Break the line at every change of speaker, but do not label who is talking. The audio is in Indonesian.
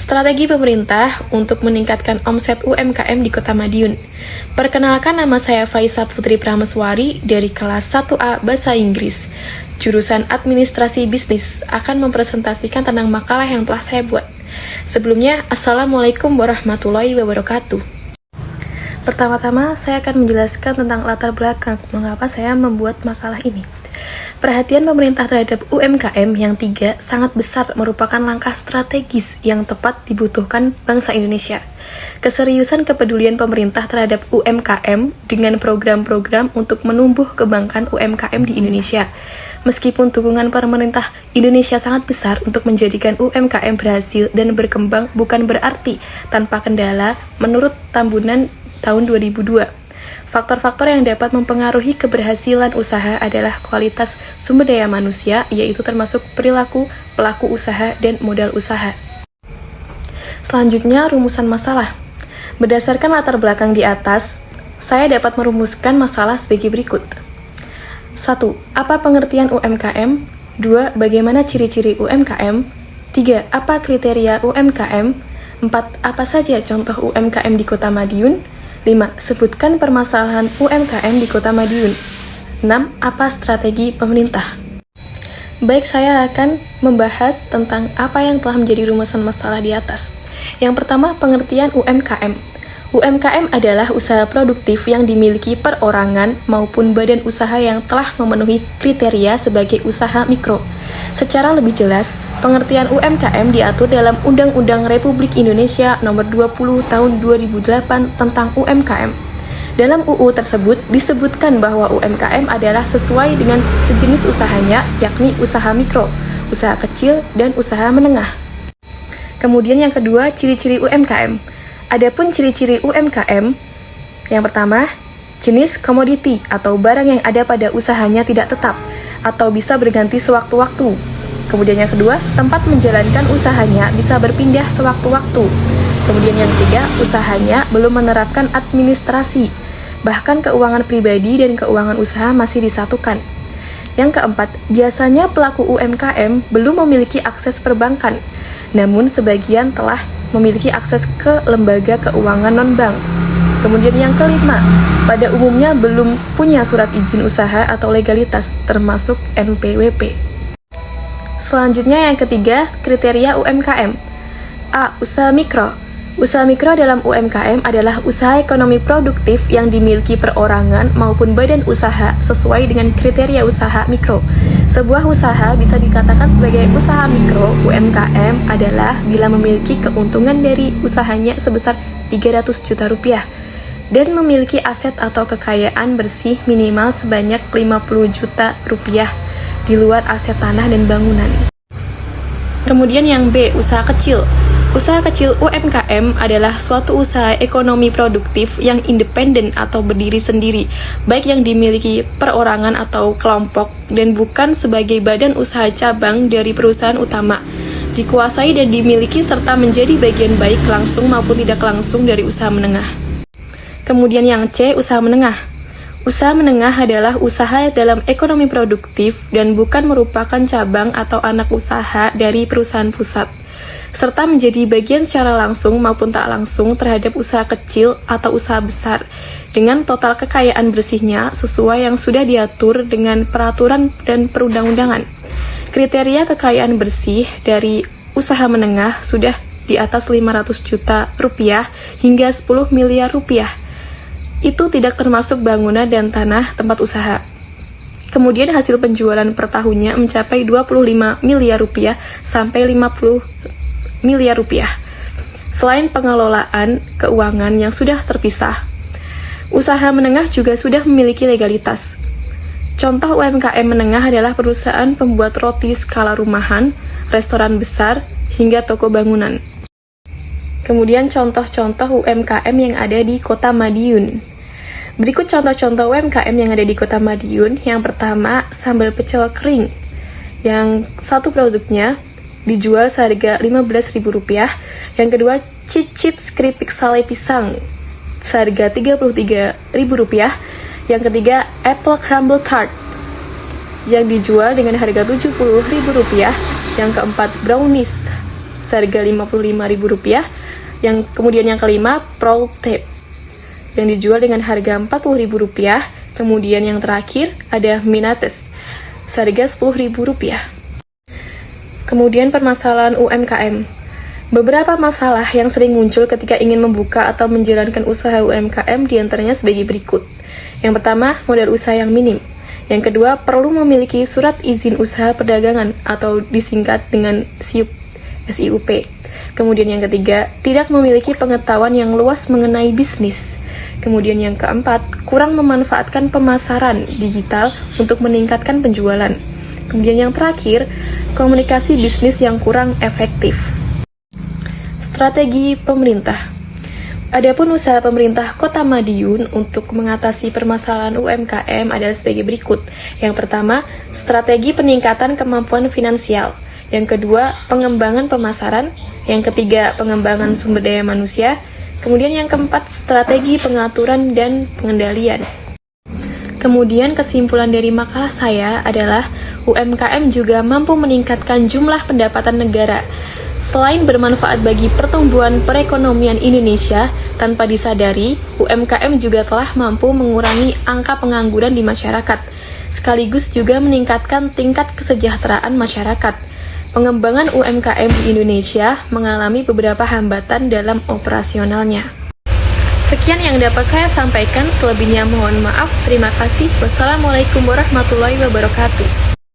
Strategi pemerintah untuk meningkatkan omset UMKM di Kota Madiun. Perkenalkan, nama saya Faisa Putri Prameswari dari kelas 1A Bahasa Inggris. Jurusan Administrasi Bisnis akan mempresentasikan tentang makalah yang telah saya buat. Sebelumnya, Assalamualaikum warahmatullahi wabarakatuh. Pertama-tama, saya akan menjelaskan tentang latar belakang mengapa saya membuat makalah ini. Perhatian pemerintah terhadap UMKM yang 3 sangat besar merupakan langkah strategis yang tepat dibutuhkan bangsa Indonesia. Keseriusan kepedulian pemerintah terhadap UMKM dengan program-program untuk menumbuh kembangkan UMKM di Indonesia. Meskipun dukungan pemerintah Indonesia sangat besar untuk menjadikan UMKM berhasil dan berkembang bukan berarti tanpa kendala menurut Tambunan tahun 2002. Faktor-faktor yang dapat mempengaruhi keberhasilan usaha adalah kualitas sumber daya manusia, yaitu termasuk perilaku pelaku usaha dan modal usaha. Selanjutnya, rumusan masalah. Berdasarkan latar belakang di atas, saya dapat merumuskan masalah sebagai berikut. 1. Apa pengertian UMKM? 2. Bagaimana ciri-ciri UMKM? 3. Apa kriteria UMKM? 4. Apa saja contoh UMKM di Kota Madiun? 5. Sebutkan permasalahan UMKM di Kota Madiun. 6. Apa strategi pemerintah? Baik, saya akan membahas tentang apa yang telah menjadi rumusan masalah di atas. Yang pertama, pengertian UMKM. UMKM adalah usaha produktif yang dimiliki perorangan maupun badan usaha yang telah memenuhi kriteria sebagai usaha mikro. Secara lebih jelas, pengertian UMKM diatur dalam Undang-Undang Republik Indonesia Nomor 20 Tahun 2008 tentang UMKM. Dalam UU tersebut disebutkan bahwa UMKM adalah sesuai dengan sejenis usahanya, yakni usaha mikro, usaha kecil, dan usaha menengah. Kemudian yang kedua, ciri-ciri UMKM. Adapun ciri-ciri UMKM, yang pertama, jenis komoditi atau barang yang ada pada usahanya tidak tetap atau bisa berganti sewaktu-waktu. Kemudian yang kedua, tempat menjalankan usahanya bisa berpindah sewaktu-waktu. Kemudian yang ketiga, usahanya belum menerapkan administrasi, bahkan keuangan pribadi dan keuangan usaha masih disatukan. Yang keempat, biasanya pelaku UMKM belum memiliki akses perbankan, namun sebagian telah memiliki akses ke lembaga keuangan non-bank. Kemudian yang kelima, pada umumnya belum punya surat izin usaha atau legalitas, termasuk NPWP. Selanjutnya yang ketiga, kriteria UMKM. A. Usaha mikro. Usaha mikro dalam UMKM adalah usaha ekonomi produktif yang dimiliki perorangan maupun badan usaha sesuai dengan kriteria usaha mikro. Sebuah usaha bisa dikatakan sebagai usaha mikro UMKM adalah bila memiliki keuntungan dari usahanya sebesar 300 juta rupiah dan memiliki aset atau kekayaan bersih minimal sebanyak 50 juta rupiah di luar aset tanah dan bangunan. Kemudian yang B, usaha kecil. Usaha kecil UMKM adalah suatu usaha ekonomi produktif yang independen atau berdiri sendiri, baik yang dimiliki perorangan atau kelompok dan bukan sebagai badan usaha cabang dari perusahaan utama, dikuasai dan dimiliki serta menjadi bagian baik langsung maupun tidak langsung dari usaha menengah. Kemudian yang C, usaha menengah. Usaha menengah adalah usaha dalam ekonomi produktif dan bukan merupakan cabang atau anak usaha dari perusahaan pusat, serta menjadi bagian secara langsung maupun tak langsung terhadap usaha kecil atau usaha besar, dengan total kekayaan bersihnya sesuai yang sudah diatur dengan peraturan dan perundang-undangan. Kriteria kekayaan bersih dari usaha menengah sudah di atas 500 juta rupiah hingga 10 miliar rupiah. Itu tidak termasuk bangunan dan tanah tempat usaha. Kemudian hasil penjualan per tahunnya mencapai 25 miliar rupiah sampai 50 miliar rupiah. Selain pengelolaan keuangan yang sudah terpisah, usaha menengah juga sudah memiliki legalitas. Contoh UMKM menengah adalah perusahaan pembuat roti skala rumahan, restoran besar, hingga toko bangunan. Kemudian contoh-contoh UMKM yang ada di Kota Madiun. Berikut contoh-contoh UMKM yang ada di Kota Madiun. Yang pertama, sambal pecel kering. Yang satu produknya dijual seharga Rp15.000. Yang kedua, chips keripik sale pisang seharga Rp33.000. Yang ketiga, apple crumble tart yang dijual dengan harga Rp70.000. Yang keempat, brownies seharga Rp55.000. Kemudian yang kelima, Proud Tape yang dijual dengan harga Rp40.000. Kemudian yang terakhir ada Minates seharga Rp10.000. Kemudian permasalahan UMKM. Beberapa masalah yang sering muncul ketika ingin membuka atau menjalankan usaha UMKM diantaranya sebagai berikut. Yang pertama, modal usaha yang minim. Yang kedua, perlu memiliki surat izin usaha perdagangan atau disingkat dengan SIUP. Kemudian yang ketiga, tidak memiliki pengetahuan yang luas mengenai bisnis. Kemudian yang keempat, kurang memanfaatkan pemasaran digital untuk meningkatkan penjualan. Kemudian yang terakhir, komunikasi bisnis yang kurang efektif. Strategi pemerintah. Adapun usaha pemerintah Kota Madiun untuk mengatasi permasalahan UMKM adalah sebagai berikut. Yang pertama, strategi peningkatan kemampuan finansial. Yang kedua, pengembangan pemasaran. Yang ketiga, pengembangan sumber daya manusia. Kemudian yang keempat, strategi pengaturan dan pengendalian. Kemudian kesimpulan dari makalah saya adalah UMKM juga mampu meningkatkan jumlah pendapatan negara. Selain bermanfaat bagi pertumbuhan perekonomian Indonesia, tanpa disadari, UMKM juga telah mampu mengurangi angka pengangguran di masyarakat, sekaligus juga meningkatkan tingkat kesejahteraan masyarakat. Pengembangan UMKM di Indonesia mengalami beberapa hambatan dalam operasionalnya. Sekian yang dapat saya sampaikan, selebihnya mohon maaf. Terima kasih. Wassalamualaikum warahmatullahi wabarakatuh.